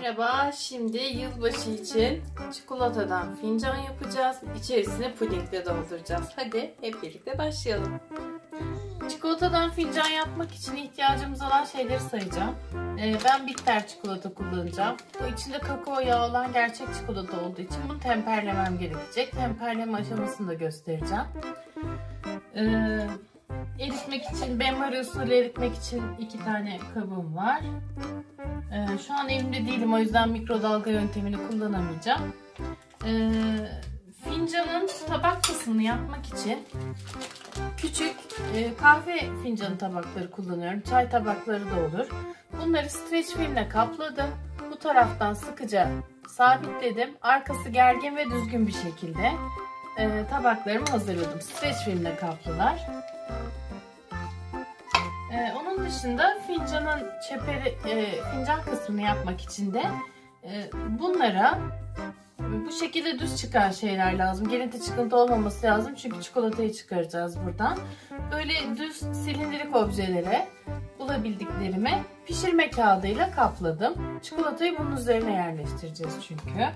Merhaba, şimdi yılbaşı için çikolatadan fincan yapacağız. İçerisine pudingle dolduracağız. Hadi hep birlikte başlayalım. Çikolatadan fincan yapmak için ihtiyacımız olan şeyleri sayacağım. Ben bitter çikolata kullanacağım. Bu içinde kakao yağı olan gerçek çikolata olduğu için bunu temperlemem gerekecek. Temperleme aşamasını da göstereceğim. Eritmek için, benmari usulü eritmek için 2 tane kabım var. Şu an elimde değilim, o yüzden mikrodalga yöntemini kullanamayacağım. Fincanın tabak kısmını yapmak için küçük kahve fincanı tabakları kullanıyorum. Çay tabakları da olur. Bunları streç filmle kapladım. Bu taraftan sıkıca sabitledim. Arkası gergin ve düzgün bir şekilde tabaklarımı hazırladım. Streç filmle kaplılar. Onun dışında fincanın fincan kısmını yapmak için de bunlara bu şekilde düz çıkan şeyler lazım. Girinti çıkıntı olmaması lazım çünkü çikolatayı çıkaracağız buradan. Böyle düz silindirik objelere bulabildiklerimi pişirme kağıdıyla kapladım. Çikolatayı bunun üzerine yerleştireceğiz çünkü.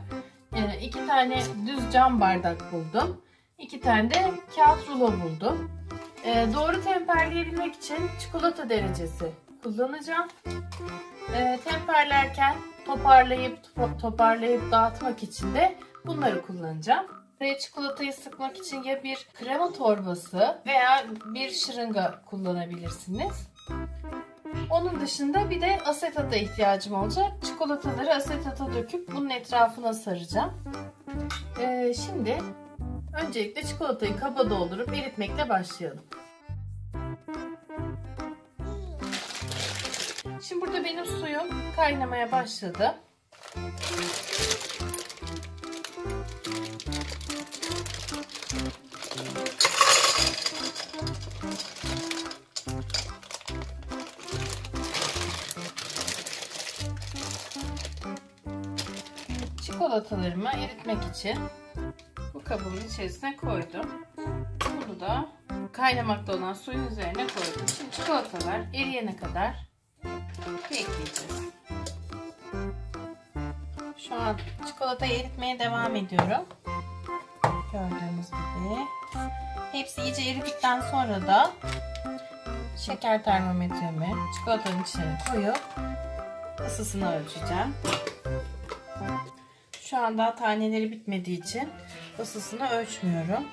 2 tane düz cam bardak buldum. 2 tane de kağıt rulo buldum. Doğru temperleyebilmek için çikolata derecesi kullanacağım. Temperlerken toparlayıp dağıtmak için de bunları kullanacağım. Buraya çikolatayı sıkmak için ya bir krema torbası veya bir şırınga kullanabilirsiniz. Onun dışında bir de asetata ihtiyacım olacak. Çikolataları asetata döküp bunun etrafına saracağım. Şimdi öncelikle çikolatayı kaba doldurup eritmekle başlayalım. Şimdi burada benim suyum kaynamaya başladı. Çikolatalarımı eritmek için bu kabımın içerisine koydum. Bunu da kaynamakta olan suyun üzerine koydum. Şimdi çikolatalar eriyene kadar bekleyeceğiz. Şu an çikolatayı eritmeye devam ediyorum. Gördüğünüz gibi. Hepsi iyice eridikten sonra da şeker termometremi çikolatanın içine koyup ısısını ölçeceğim. Şu anda taneleri bitmediği için ısısını ölçmüyorum.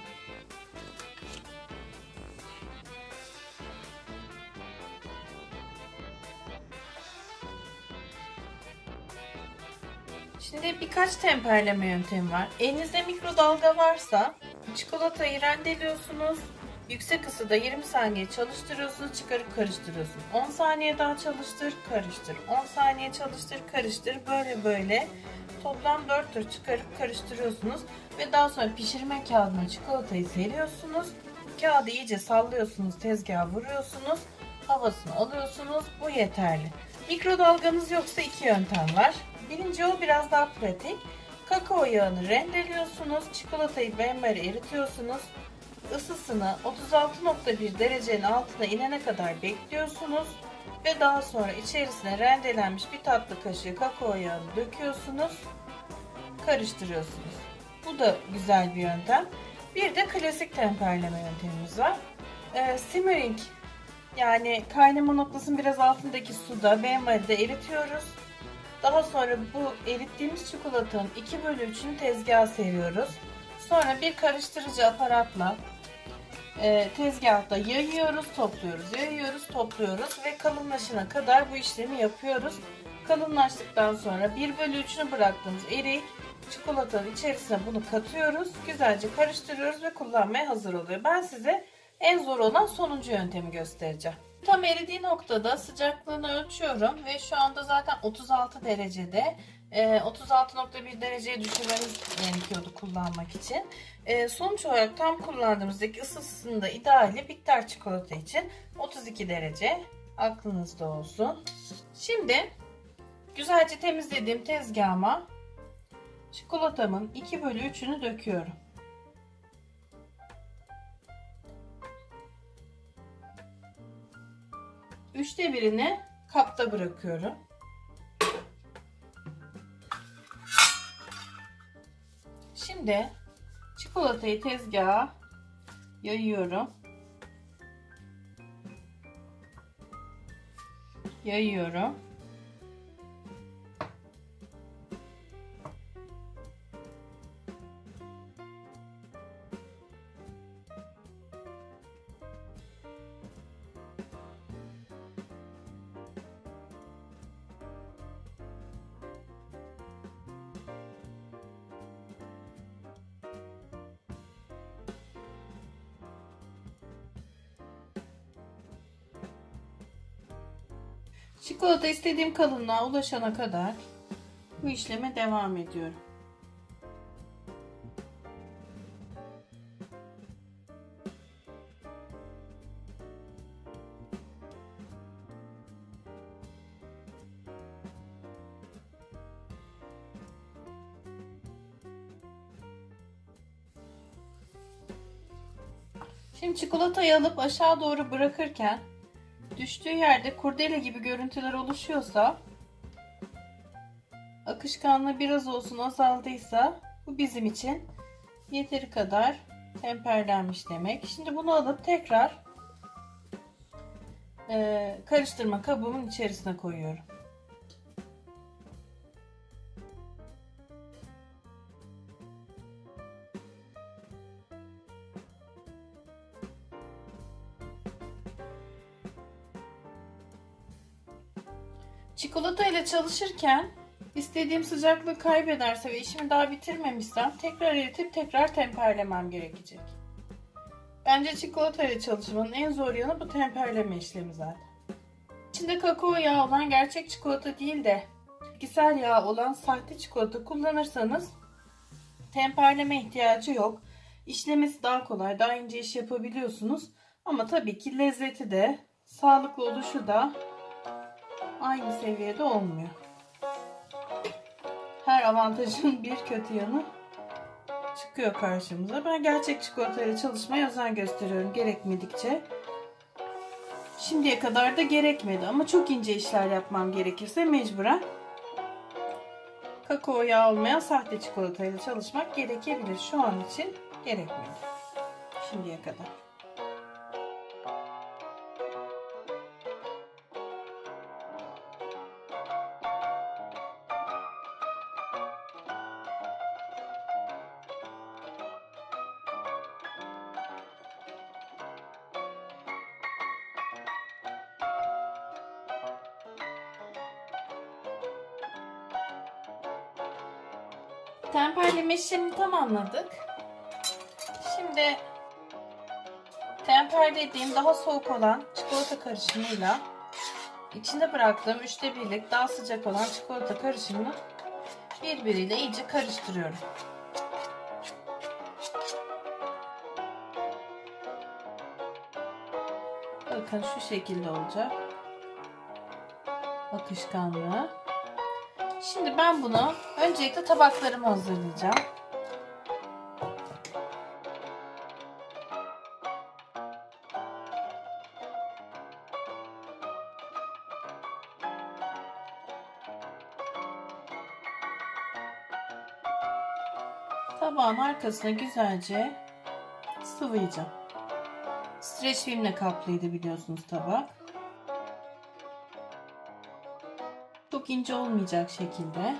Şimdi birkaç temperleme yöntemi var. Elinizde mikrodalga varsa çikolatayı rendeliyorsunuz. Yüksek ısıda 20 saniye çalıştırıyorsunuz, çıkarıp karıştırıyorsunuz. 10 saniye daha çalıştır, karıştır. 10 saniye çalıştır, karıştır. Böyle toplam 4 tur çıkarıp karıştırıyorsunuz ve daha sonra pişirme kağıdına çikolatayı seriyorsunuz. Kağıdı iyice sallıyorsunuz, tezgaha vuruyorsunuz, havasını alıyorsunuz. Bu yeterli. Mikrodalganız yoksa 2 yöntem var. Birinci yol biraz daha pratik. Kakao yağını rendeliyorsunuz, çikolatayı benmari eritiyorsunuz. Isısını 36.1 derecenin altına inene kadar bekliyorsunuz ve daha sonra içerisine rendelenmiş bir tatlı kaşığı kakao yağını döküyorsunuz, karıştırıyorsunuz. Bu da güzel bir yöntem. Bir de klasik temperleme yöntemimiz var. Simmering, yani kaynama noktasının biraz altındaki suda benmaride eritiyoruz. Daha sonra bu erittiğimiz çikolatanın 2/3'ünü tezgaha seriyoruz. Sonra bir karıştırıcı aparatla tezgahta yayıyoruz, topluyoruz ve kalınlaşana kadar bu işlemi yapıyoruz. Kalınlaştıktan sonra 1/3'ünü bıraktığımız erik çikolatanın içerisine bunu katıyoruz. Güzelce karıştırıyoruz ve kullanmaya hazır oluyor. Ben size en zor olan sonuncu yöntemi göstereceğim. Tam eridiği noktada sıcaklığını ölçüyorum ve şu anda zaten 36 derecede. 36.1 dereceye düşürmemiz gerekiyordu kullanmak için. Sonuç olarak tam kullandığımızdaki ısısında ideali bitter çikolata için 32 derece. Aklınızda olsun. Şimdi güzelce temizlediğim tezgahıma çikolatamın 2/3'ünü döküyorum. 1/3'ünü kapta bırakıyorum. Şimdi çikolatayı tezgaha yayıyorum. Yayıyorum. Çikolata istediğim kalınlığa ulaşana kadar bu işleme devam ediyorum. Şimdi çikolatayı alıp aşağı doğru bırakırken düştüğü yerde kurdele gibi görüntüler oluşuyorsa, akışkanlığı biraz olsun azaldıysa bu bizim için yeteri kadar temperlenmiş demek. Şimdi bunu alıp tekrar karıştırma kabımın içerisine koyuyorum. Çikolata ile çalışırken istediğim sıcaklığı kaybederse ve işimi daha bitirmemişsem tekrar eritip tekrar temperlemem gerekecek. Bence çikolata ile çalışmanın en zor yanı bu temperleme işlemi zaten. İçinde kakao yağı olan gerçek çikolata değil de bitkisel yağ olan sahte çikolata kullanırsanız temperleme ihtiyacı yok. İşlemesi daha kolay, daha ince iş yapabiliyorsunuz. Ama tabii ki lezzeti de, sağlıklı oluşu da aynı seviyede olmuyor. Her avantajın bir kötü yanı çıkıyor karşımıza. Ben gerçek çikolatayla çalışmaya özen gösteriyorum gerekmedikçe. Şimdiye kadar da gerekmedi ama çok ince işler yapmam gerekirse mecburen kakao yağı olmayan sahte çikolatayla çalışmak gerekebilir. Şu an için gerekmedi. Şimdiye kadar. Temperleme işlemini tamamladık. Şimdi temperlediğim daha soğuk olan çikolata karışımıyla içinde bıraktığım 1/3'lik daha sıcak olan çikolata karışımını birbiriyle iyice karıştırıyorum. Bakın şu şekilde olacak akışkanlığı. Şimdi ben bunu öncelikle tabaklarımı hazırlayacağım. Tabağın arkasına güzelce sıvayacağım. Streç filmle kaplıydı biliyorsunuz tabak. Çok ince olmayacak şekilde.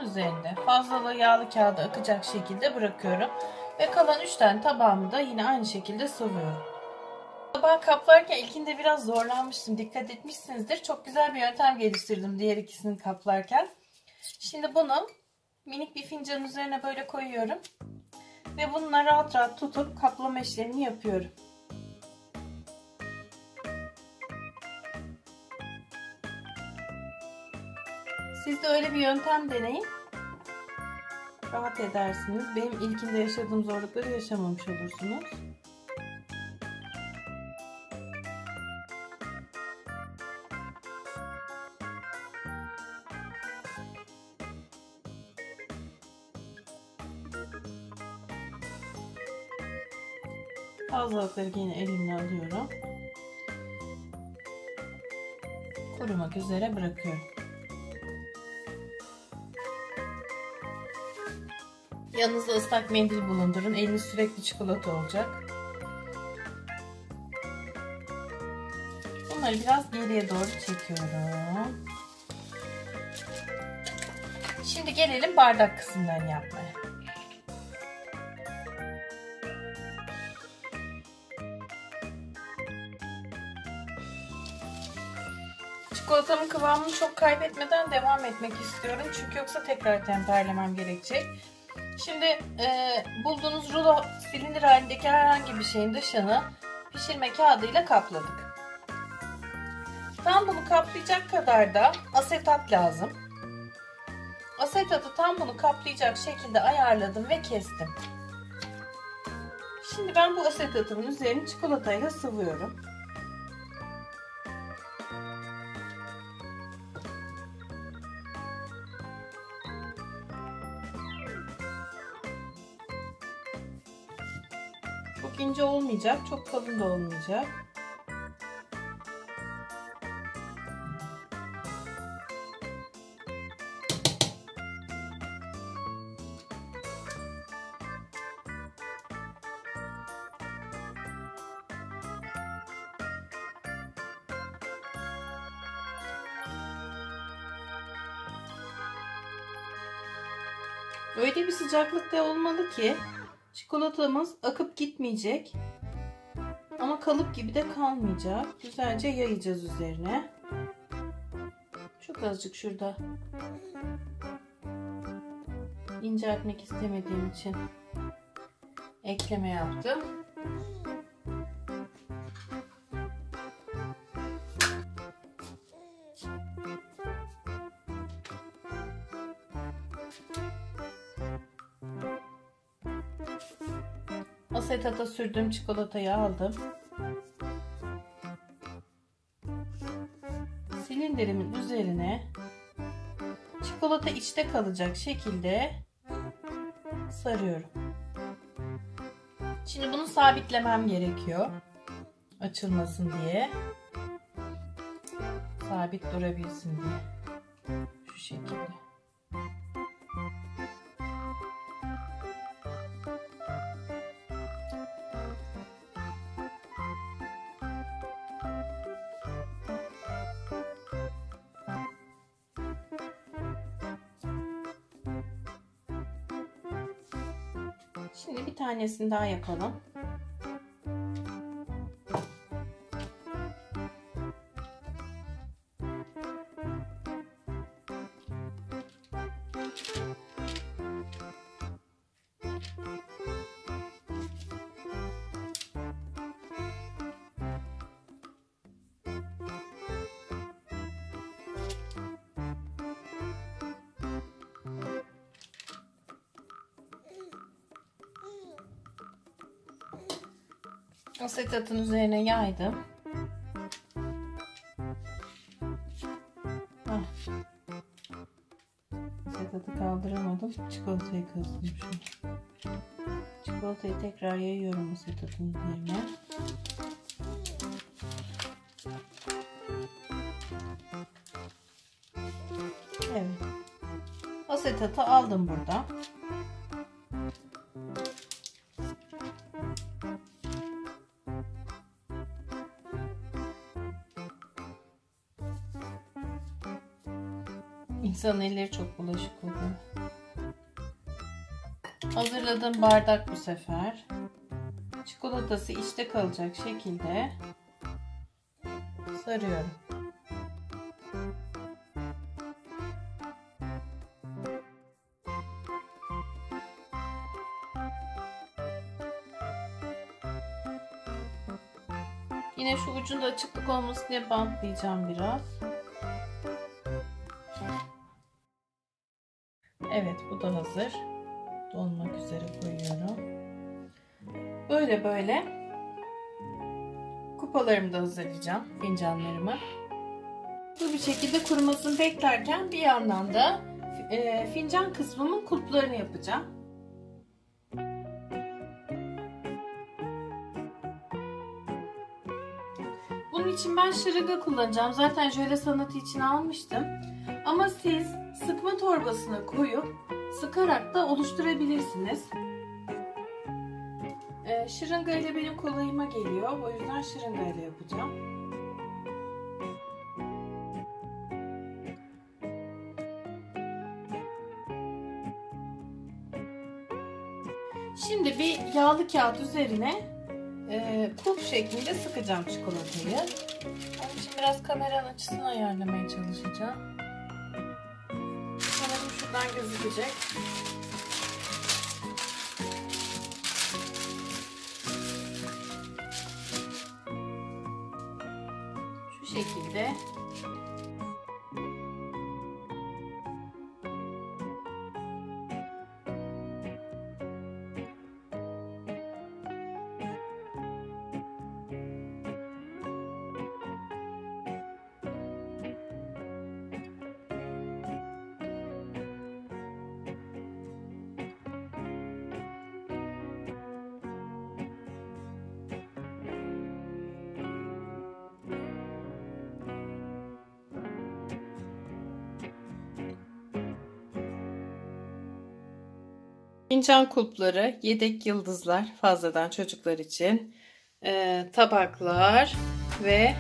Üzerinde fazlalığı yağlı kağıda akacak şekilde bırakıyorum ve kalan 3 tane tabağımı da yine aynı şekilde sıvıyorum. Tabağı kaplarken ilkinde biraz zorlanmıştım, dikkat etmişsinizdir. Çok güzel bir yöntem geliştirdim diğer ikisini kaplarken. Şimdi bunu minik bir fincanın üzerine böyle koyuyorum ve bununla rahat rahat tutup kaplama işlemini yapıyorum. Siz de öyle bir yöntem deneyin. Rahat edersiniz. Benim ilkinde yaşadığım zorlukları yaşamamış olursunuz. Fazlalıkları yine elimle alıyorum. Kurumak üzere bırakıyorum. Yanınızda ıslak mendil bulundurun. Eliniz sürekli çikolata olacak. Bunları biraz geriye doğru çekiyorum. Şimdi gelelim bardak kısımlarını yapmaya. Çikolatamın kıvamını çok kaybetmeden devam etmek istiyorum. Çünkü yoksa tekrar temperlemem gerekecek. Şimdi bulduğunuz rulo silindir halindeki herhangi bir şeyin dışını pişirme kağıdıyla kapladık. Tam bunu kaplayacak kadar da asetat lazım. Asetatı tam bunu kaplayacak şekilde ayarladım ve kestim. Şimdi ben bu asetatın üzerini çikolatayla sıvıyorum. Çok ince olmayacak, çok kalın da olmayacak. Öyle bir sıcaklıkta olmalı ki çikolatamız akıp gitmeyecek ama kalıp gibi de kalmayacak. Güzelce yayacağız üzerine. Çok azıcık şurada inceltmek istemediğim için ekleme yaptım. Asetata sürdüğüm çikolatayı aldım. Silindirimin üzerine çikolata içte kalacak şekilde sarıyorum. Şimdi bunu sabitlemem gerekiyor. Açılmasın diye. Sabit durabilsin diye. Şu şekilde. Şimdi bir tanesini daha yapalım. Asetatın üzerine yaydım. Asetatı kaldıramadım. Çikolatayı kazdım şimdi. Çikolatayı tekrar yayıyorum asetatın üzerine. Evet. Asetatı aldım burada. İnsanın elleri çok bulaşık oluyor. Hazırladığım bardak bu sefer. Çikolatası içte kalacak şekilde sarıyorum. Yine şu ucunda açıklık olmasın diye bantlayacağım biraz. Evet, bu da hazır. Dolmak üzere koyuyorum. Böyle böyle kupalarımı da hazırlayacağım, fincanlarımı. Bu bir şekilde kurumasını beklerken bir yandan da fincan kısmımın kulplarını yapacağım. Bunun için ben şırınga kullanacağım. Zaten jöle sanatı için almıştım. Ama siz sıkma torbasına koyup sıkarak da oluşturabilirsiniz. Şırınga ile benim kolayıma geliyor. O yüzden şırınga ile yapacağım. Şimdi bir yağlı kağıt üzerine kulp şeklinde sıkacağım çikolatayı. Onun için biraz kameranın açısını ayarlamaya çalışacağım. Sanırım şuradan gözükecek. Şu şekilde. Fincan kulpları, yedek yıldızlar fazladan çocuklar için, tabaklar ve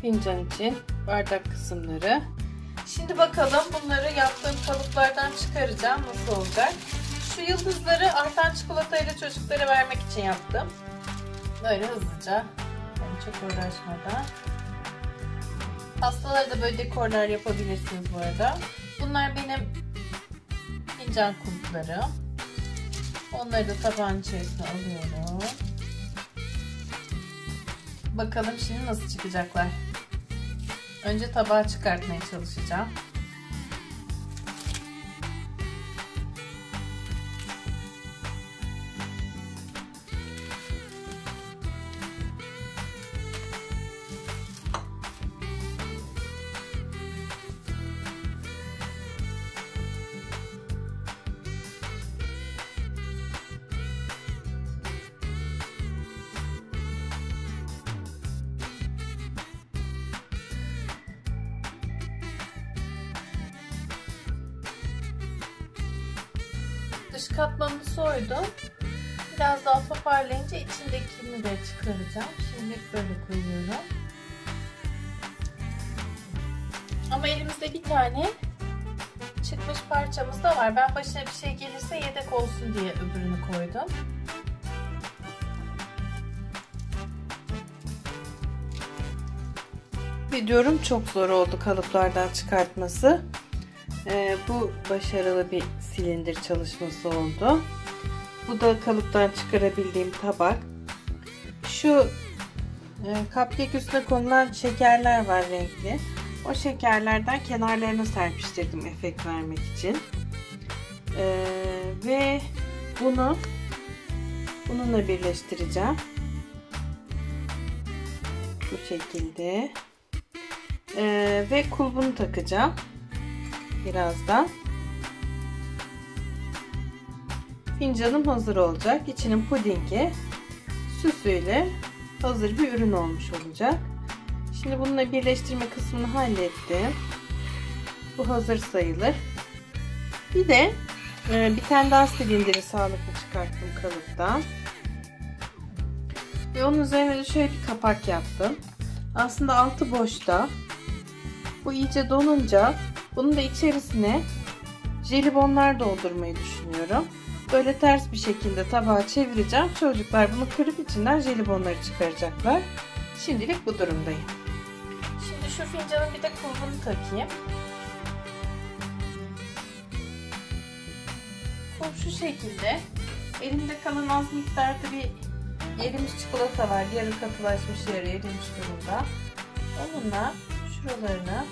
fincan için bardak kısımları. Şimdi bakalım bunları yaptığım kalıplardan çıkaracağım. Nasıl olacak? Şu yıldızları artan çikolatayla çocuklara vermek için yaptım. Böyle hızlıca, yani çok uğraşmadan. Hastalara da böyle dekorlar yapabilirsiniz bu arada. Bunlar benim fincan kulpları. Onları da tabağın içerisine alıyorum. Bakalım şimdi nasıl çıkacaklar. Önce tabağa çıkartmaya çalışacağım. Dış katmanını soydum. Biraz daha toparlayınca içindekini de çıkaracağım. Şimdilik böyle koyuyorum. Ama elimizde bir tane çıkmış parçamız da var. Ben başına bir şey gelirse yedek olsun diye öbürünü koydum. Biliyorum çok zor oldu kalıplardan çıkartması. Bu başarılı bir silindir çalışması oldu. Bu da kalıptan çıkarabildiğim tabak. Şu cupcake üstüne konulan şekerler var renkli. O şekerlerden kenarlarına serpiştirdim efekt vermek için. Ve bunu bununla birleştireceğim. Bu şekilde. Ve kulbunu takacağım. Birazdan. Fincanım hazır olacak. İçinin pudingi, süsüyle hazır bir ürün olmuş olacak. Şimdi bununla birleştirme kısmını hallettim. Bu hazır sayılır. Bir de bir tane daha silindiri sağlıklı çıkarttım kalıptan. Ve onun üzerine de şöyle bir kapak yaptım. Aslında altı boşta. Bu iyice donunca bunun da içerisine jelibonlar doldurmayı düşünüyorum. Böyle ters bir şekilde tabağa çevireceğim. Çocuklar bunu kırıp içinden jelibonları çıkaracaklar. Şimdilik bu durumdayım. Şimdi şu fincanın bir de kulbunu takayım. Kulp şu şekilde. Elimde kalan az miktarda bir erimiş çikolata var. Yarı katılaşmış, yarı erimiş durumda. Onunla şuralarını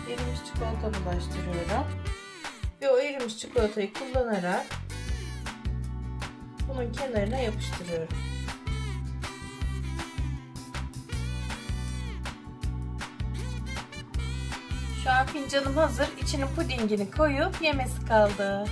erimiş çikolata bulaştırıyorum. Ve o erimiş çikolatayı kullanarak bunun kenarına yapıştırıyorum. Şu an fincanım hazır. İçine pudingini koyup yemesi kaldı.